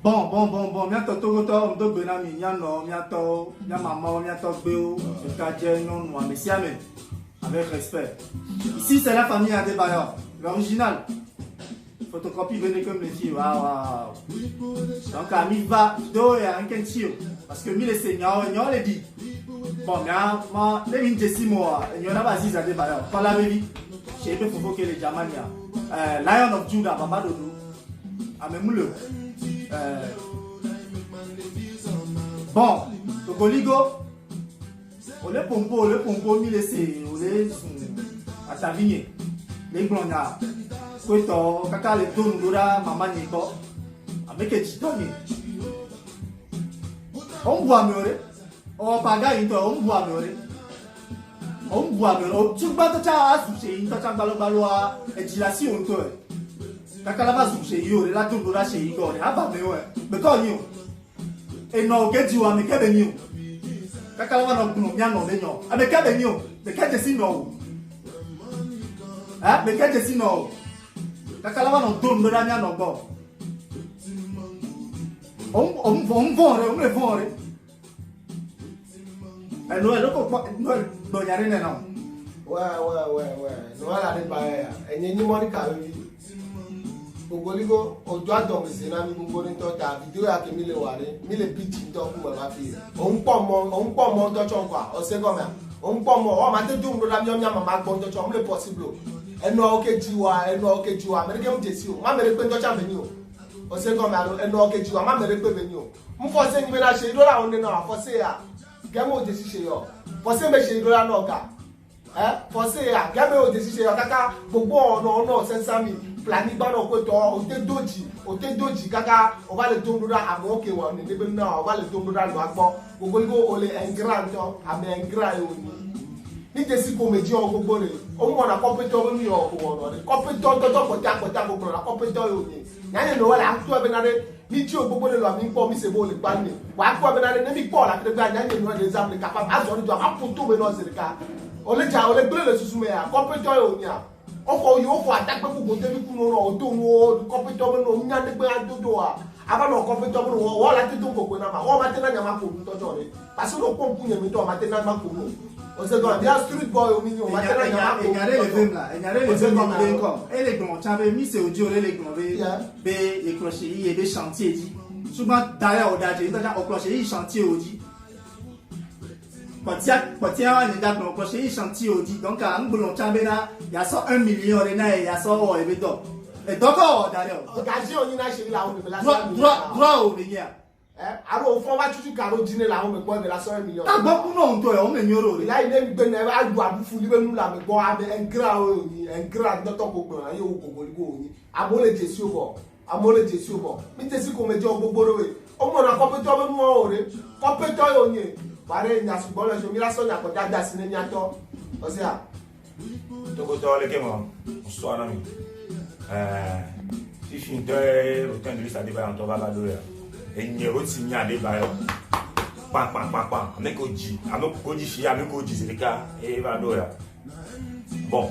Bon, miato togoto, mdo benami, miano, miato, mia maman, miato beo, le cadien, non, moi, mais si amen, avec respect. Ici, c'est la famille Adebayor, l'original. Photocopie, venez comme les filles, waouh. Donc, à mi va, do et un kentio, parce que mi les seigneurs, ils ont les dit. Bon, moi, les lignes de 6 mois, il y en a pas 6 Adebayor, pas la baby. J'ai été pour que les Jamania, Lion of Judah, Mama Dodo, Amemoule. Bon, le Goligo, on est pompo, mi laissé, on est à ta vigne, les blondas, Kweto, Kaka, les Dondura, Maman Niko, avec les Chitoni. On boit meuré, on pagaille, on boit meuré. On boit meuré, tu vas te faire tu vas te balois, et tu l'as si on te. Kaka la base chez yo, la Dondura chez Igor, ah bah mais quand you. Et non, que tu as, mais qu'est-ce que tu as? Kakalawa no bien non benyo. Ah mais qu'est-ce que tu as? Mais qu'est-ce que tu as? Ah mais qu'est-ce que tu as? Kakalawa no don no danya no go. On le vend. Eh non, no yare ne non. Ouais. No ala de ba ya. Enye ni mori ka wi. Ogoligo ojo adom zina mi gbogbo ni to ta video ya ke mi le ware mi le pitch to ku ma fi o npo mo to cho kwa o se go me o npo mo o ma te dum do da mi mama gbo to cho mo le possible eno okejiwa me ke mu jesi o ma mere pe to cha me ni o se go me alo eno okejiwa ma mere pe me ni o mu fo se ni me na se do la oni na fo se ya ge mo jesi se yo fo se me se do la no ka fo se ya ge me o jesi se yo kaka gbogbo ono sensami plani gbano ko to o te doji kaka o va le domdura amo ke wa ni lebe na o va le domdura lo agbo gbogbo o le engra nto ame engra e ni jesi ko meji o gbogbo re o mo na competitor mi o ko no re competitor to ko ta gbogbo na competitor yo ni yan no wala aktu e be na re ni ti o gbogbo le lo mi po mi se bo le gba ni wa aktu e be na re ni mi po la ke gba yan no re exam le capable azo ni do ma puto me no se ka o le gbele le susu me ya competitor yo ni a oko yo fo atakpe gbogbo tebi ku no odo no competitor me no nya de gbe adodo a aba no competitor me no wo la te to gbogbo na ma wo ma te na nya ma ko to jo re parce no pompu nya mi to ma te na ma ko no o se do dia street boy o mi ni o ma te na nya ma ko enyare le vem la enyare le vem de ko ele gbon chabe mi se ojo le gbon be e crochet e be chantier di souvent derrière o daje nta ja o crochet e chantier o di Potia on est dans prochain chantier au dit donc à Angoulon Chambena il y a 1 million de naïs il y a 100 et donc d'ailleurs occasion ni na chéri la on me la droit au venir aro fo wa tutu karo dine la on me ko me la 100 million ta gbo ku no nto e o me nyoro re la ile gbe na adu abufu libe nu la me go abe engra o ni engra do to gbogbo aye o gbogbo ni amole jesi obo mi jesi ko meje gbogbo re o mo na competitor me mu o re competitor yo ni pare nya su bolo jo mi la so nya ko dada sine nya to o se a to ko to le ke mo so ana mi si fin de o ten de lista de ba to ba do ya enye o ti nya de ba yo pa me ko ji ame ko ji shi ame ko ji zilika e ba do ya bon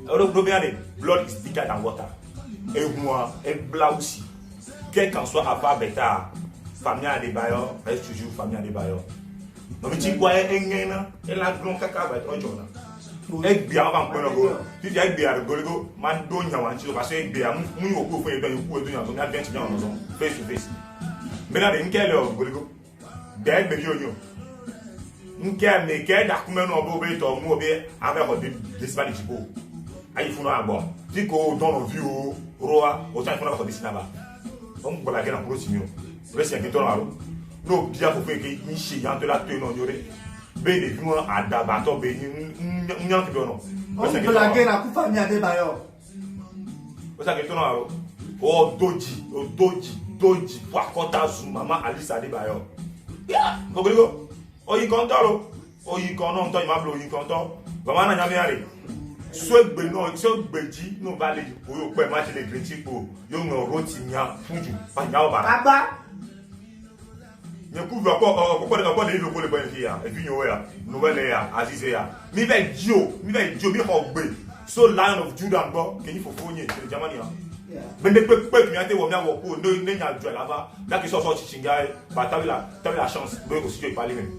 do bien de blood is thicker than water et moi et blausi quel qu'en soit à beta famille Adebayor reste toujours famille Adebayor. Non mais tu vois engena et la grande kaka va être jona e bia avant ko go tu dis e bia go man do nya wan ti parce que e bia mu yo ko fe do yo ku do nya so na 20 nya no face to face mais là de nkele go de be yo nke me ke da ku me no bo be to mu obi avec de spanish tipo ayi funu agbo ti ko don view roa o ta funu ko disinaba on go la gena pro simio resi en to aro no dia fo fe ke nshi yan to la to no yore be de fun adaba to be nyan ti be no on la guerre ku famille Adebayor o sa ke to no aro o doji wa kota su mama Alice Adebayor ya ko go oyi kontoro oyi kono nto ma blo oyi konto mama na nyame are so gbeji no vale o yo pe ma se le griti po yo no roti nya fuju pa nya o bara baba ne couvre ko le lo ko le ben ya e fi nyo ya no wele ya azize ya mi ve jo mi ho gbe so Lion of Judah go ke ni fofo nye te jamani ya Bende peu qui a été womia woko ne nya djwe là-bas. Là qui sort chinga ba t'as la chance de aussi tu parler même.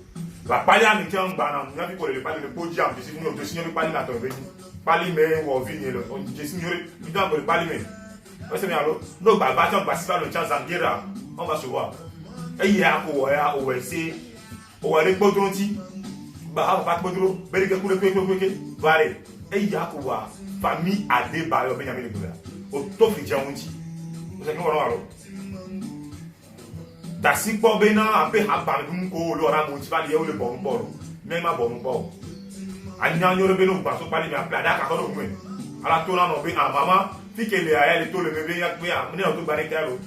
Va parler à quelqu'un banam, n'a vu pour le parler le podium, je suis venu de signer le parler maintenant venu. Parler mais ou venir on je signer il doit le parler même. Parce que alors, no ba ba ton participer le chance Anguera, on va se voir. Et il y a ko ya o wese o wale podronti ba ha ba podro, bele ke kule kweke vale. Et il y a ko wa famille a débat yo Benjamin Lebula. O to fi jaunti. Vous savez comment alors? Dasi po bena ape habandum ko lo ra mo ti ba le o le bon boro. Même ma bon boro. Anya nyo le beno ba so pali me apla da ka ko mo. Ala to na no be mama fi ke le a ele to le bebe ya pe a ne no to ba ne kero.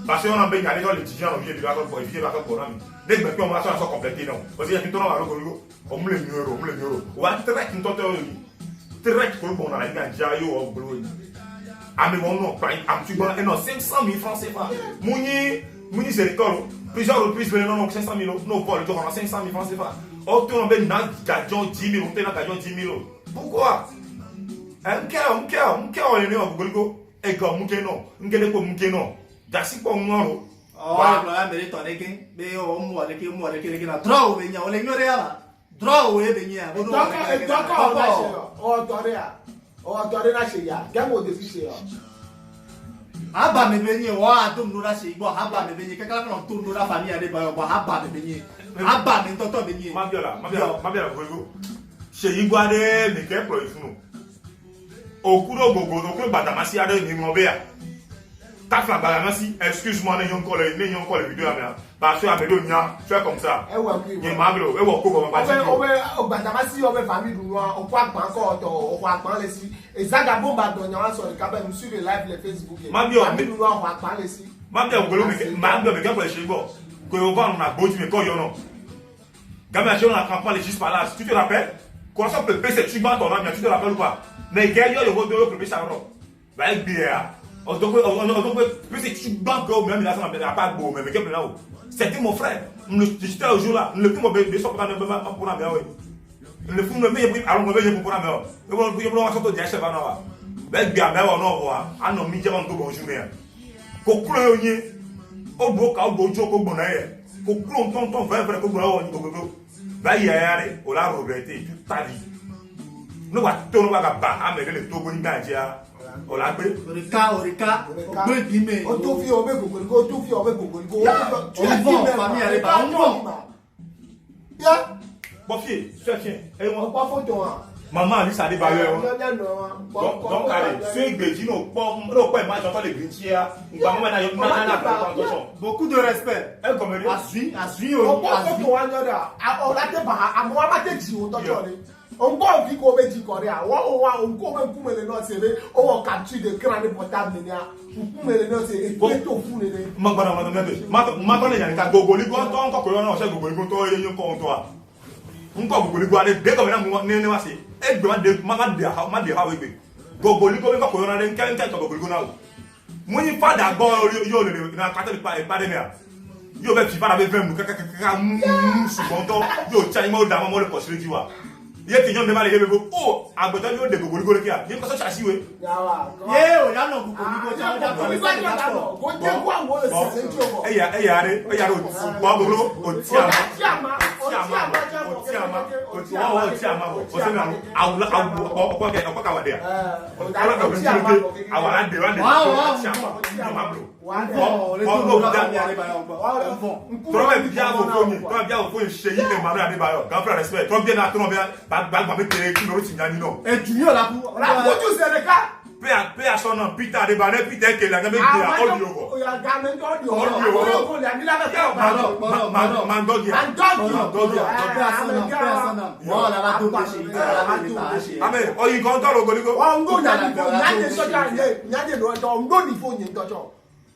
Parce qu'on a bien gagné dans l'étudiant on vient de la pour éviter la programme. Les mecs on va ça compléter non. Parce qu'il y a tout dans la go on me le numéro. On va très qui ton très pour bon dans la gagne jayo au boulot. Ah mais mon nom am tu bon non 500 000 francs c'est pas. Mouni c'est l'école. Plusieurs reprises mais non 500 000 non pas le tour on a 500 000 francs c'est pas. Au tour on ben dans gajon 10 000 on te dans gajon 10 000. Pourquoi? On est au boulot et comme mukeno, ngene ko mukeno. Dasi ko ngoro. Wa la mere to neke be o mu ale ke na draw be nya ole nyore ala. Draw we be nya. O dore na se ya. Gamo de se ya. Aba me be nya wa dum no ra se igbo aba me be nya kekala ko to no ra family ade ba yo aba me be nya. Aba me to be nya. Mabiola gogo. Se igbo ade me ke pro ifunu. Okuro gogo no ko badamasi ade ni mo be ya. Tafla balamasi, excuse-moi, n'ayons encore les vidéos là, parce que Amédo nia, fais comme ça. Il m'a dit, et vous comment pas dire. Badamasi, on va famille du noir, on croit pas encore, on croit pas les si. Et Zagabon Badonyan sur le câble, nous suivons les lives les Facebook. Famille du noir, on croit pas les si. Mabio, Mabio, mais quand pour les chevaux, que on va on a beau mais quand y'en a. Gamin, on a campé les juste par là. Tu te rappelles? Quand ça peut passer, tu vas ton âme, tu te rappelles ou pas? Mais gagne le vote de l'autre peut ça non. Bah bien. Donc, tu banques même là, ça n'a pas beau, mais quel là c'était mon frère. J'étais au jour là, le plus mauvais, mais ça pour la mer. Le plus mauvais, alors mauvais pour la mer. Le plus mauvais, c'est de chef à Nova. Ben bien, mais on en voit. Ah non, mi diamant bonjour. Koklo yoni, au beau cas, au beau jour, au bon air. Koklo, ton vrai vrai, au bon air. Va y aller, au la regretter toute ta vie. Nous va tourner à bas, à mettre le togo n'importe. Ola pe orika gbe bi me o to fi obe gogoligo on vend famille ale ba on vend ya bofie tiens et on pas photo hein maman lui ça déballe donc allez ce gbeji no po ma j'entends les grintia maman na beaucoup de respect comme asui on pas photo anya on la te ba amo amate ji o to jore on go fi ko be ji korea on ko be kumele no se be o capture de grand portable ni a kumele no se e to fu ne magbara ma to le yan ka gogoli go to nko ko na o se gogoli go to yin ko on to a nko gogoli go ale de ko na mo ne wa se e gbe ma de ha we gbe gogoli go nko ko na le nkan to gogoli go na o mo ni fada go yo le na ka te pa de me a yo be fi fada be fem ka ṣùgbọ́n to yo chai mo da mo le ko sire ji wa ye kinyo me male yebe o agbotan yo de gogoligo le kia ye ko so chasiwe yawa ye o ya no gogoligo ja ja go je kwa wo le se nti o eyare o gbogbo o ti ama o ti ama o se na awula o ka wade o ka wade awala de wande ti ama bro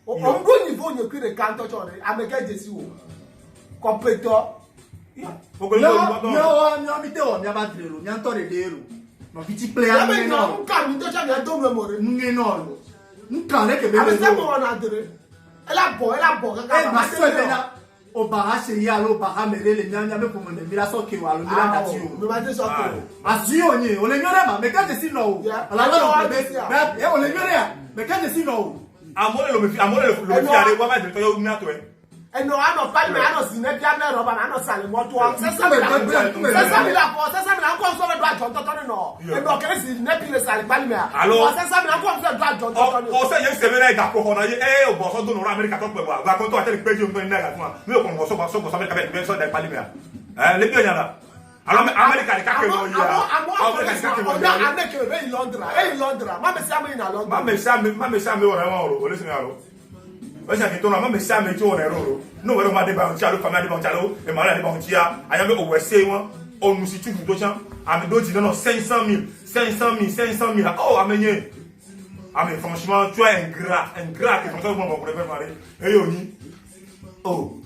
on go niveau ne que de canto chore ameke jesi wo compétent no mi te o mi abadrero mi antore dero no fiti player mi no nka mi to cha mi to memore nge no nka le ke be be se mo na dere ela bo kaka ma se be na o ba ha se ya lo ba ha merele nyanya me pomo ne mira so ke wa lo mira na ti o me ma te so ke azu onye o le nyore ma me ka jesi no ala lo be e o le nyore ya me ka jesi no Amore lo me fi are wa ba de to yo mi ato e. No, I don't find me. I don't see no piano, Robert. I don't sell what to want. Say something. No. No, can see nepile sali palme. Allo. Say something. I come say do John. O se ye se me na ga ko na ye o bo so do no America to pe wa. Ba ko to ate pe ji o na ga fun. Mi o ko mo so America be so da palme. Le bi onya la. Alors America ni ka ke no ya. America ni ka ke no ya. America be Londra. Ma me say me na Londra. Ma me say me o re won o le se me aro. O se ki to na ma me say me ti o re ro. No were ma de ba ntia lo family de ba ntia lo e ma la de ba ntia. Aya me o we say won. On nous situe tout chan. Ame do di non 500 000. Oh amenye. Ame franchement tu es ingrat que comme ça moi pour faire marrer. Et yo ni. Oh.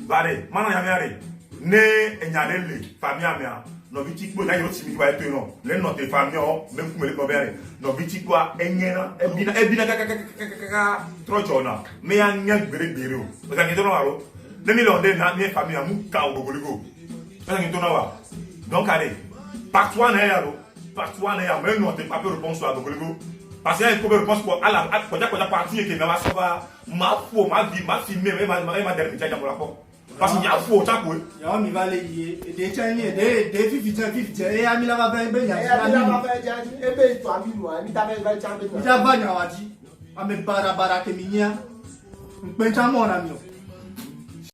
Vale, mana ya miare. Ne enyale le famille amia. No biti ko ya yo ti mi ba eto no. Le no te famille o même ku me le ko bere. No biti ko enyena ebina ka trojona. Me ya nya gbere o. O sa ki to no aro. 2 millions de na mi famille amu ka o goligo. Parce que tu n'as donc allez, partout en aéro, même nous on pas peu réponse à goligo. Parce qu'il y a une réponse pour à la partie qui va sauver ma vie, ma fille même ma dernière déjà pour la porte. Parce qu'il y a faux ça quoi. Il y a mi va les des tchaniers des vite et ami la va ben ya. E be to ami no, mi ta be champion. Ya ba nya waji. Ame bara ke minya. Mpencha mo na mi.